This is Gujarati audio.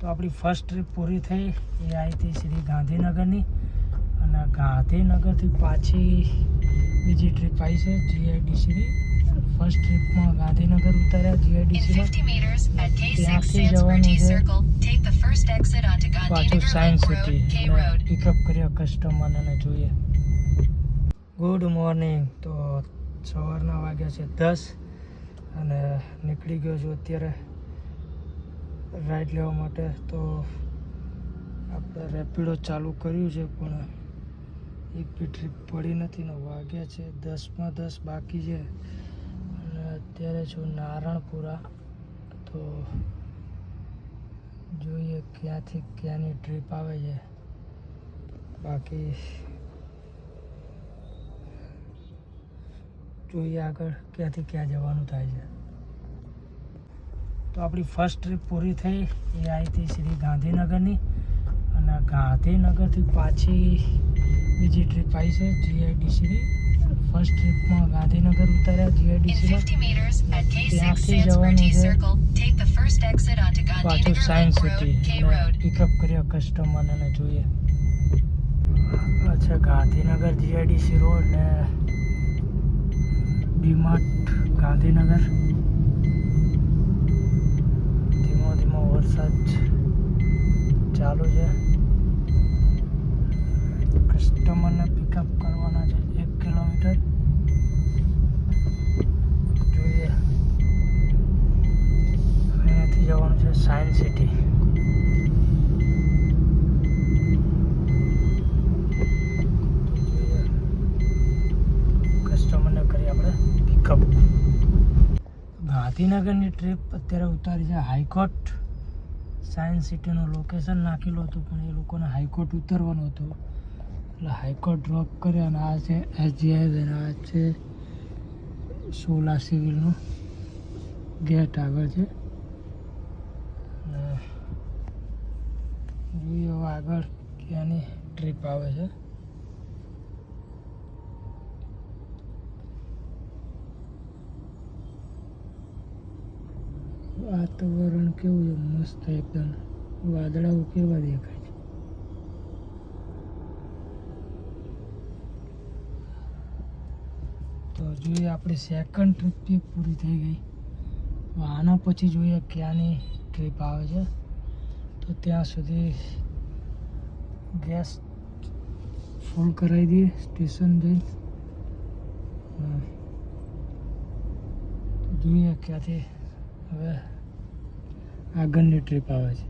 તો આપણી ફર્સ્ટ ટ્રીપ પૂરી થઈ. એ આવી હતી શ્રી ગાંધીનગરની, અને ગાંધીનગરથી પાછી બીજી ટ્રીપ આવી છે જીઆઈડીસીની. ફર્સ્ટ ટ્રીપમાં ગાંધીનગર ઉતાર્યા જીઆઈડીસીમાં, ત્યાંથી જવાનું છે પાછું સાયન્સ સિટી. પિકઅપ કર્યા કસ્ટમરને અને જોઈએ. Good morning. તો સવારના વાગ્યા છે 10 અને નીકળી ગયો છું અત્યારે રાઈડ લેવા માટે. તો આપણે રેપિડો ચાલુ કર્યું છે પણ એક બી ટ્રીપ પડી નથી ને વાગ્યા છે 10માં 10 બાકી છે. અને અત્યારે છું નારણપુરા. તો જોઈએ ક્યાંથી ક્યાંની ટ્રીપ આવે છે. બાકી જોઈએ આગળ ક્યાંથી ક્યાં જવાનું થાય છે. તો આપણી ફર્સ્ટ ટ્રીપ પૂરી થઈ. એ આવી હતી શ્રી ગાંધીનગરની, અને ગાંધીનગરથી પાછી બીજી ટ્રીપ આવી છે જીઆઈડીસીની. ફર્સ્ટ ટ્રીપમાં ગાંધીનગર ઉતાર્યા જીઆઈડીસીમાં, ત્યાંથી જવાનું છે પાછું સાયન્સ સિટી. પિકઅપ કર્યા કસ્ટમરને અને જોઈએ. અચ્છા, ગાંધીનગર જીઆઈડીસી રોડ ને ડીમાર્ટ ગાંધીનગર. ધીમો ધીમો વરસાદ ચાલુ છે. કસ્ટમરને પિકઅપ કરવાના છે 1 કિલોમીટર. જોઈએ, અહીંયાથી જવાનું છે સાયન્સ સિટી. કસ્ટમરને કરી આપણે પિકઅપ. ગાંધીનગરની ટ્રીપ અત્યારે ઉતારી છે હાઈકોર્ટ. સાયન્સ સિટીનું લોકેશન નાખેલું હતું પણ એ લોકોને હાઈકોર્ટ ઉતરવાનું હતું, એટલે હાઈકોર્ટ ડ્રોપ કર્યા. અને આ છે એસજીઆઈ અને આ છે સોલા સિવિલનું ગેટ આગળ છે. જોઈએ હવે આગળ ક્યાંની ટ્રીપ આવે છે. વાતાવરણ કેવું છે? મસ્ત એકદમ. વાદળાઓ કેવા દેખાય છે. તો જોઈએ, આપણી સેકન્ડ ટ્રીપ બી પૂરી થઈ ગઈ. આના પછી જોઈએ ક્યાંની ટ્રીપ આવે છે. તો ત્યાં સુધી ગેસ ફૂલ કરાવી દઈએ સ્ટેશન જઈને. જોઈએ ક્યાંથી હવે આગળની ટ્રીપ આવે છે.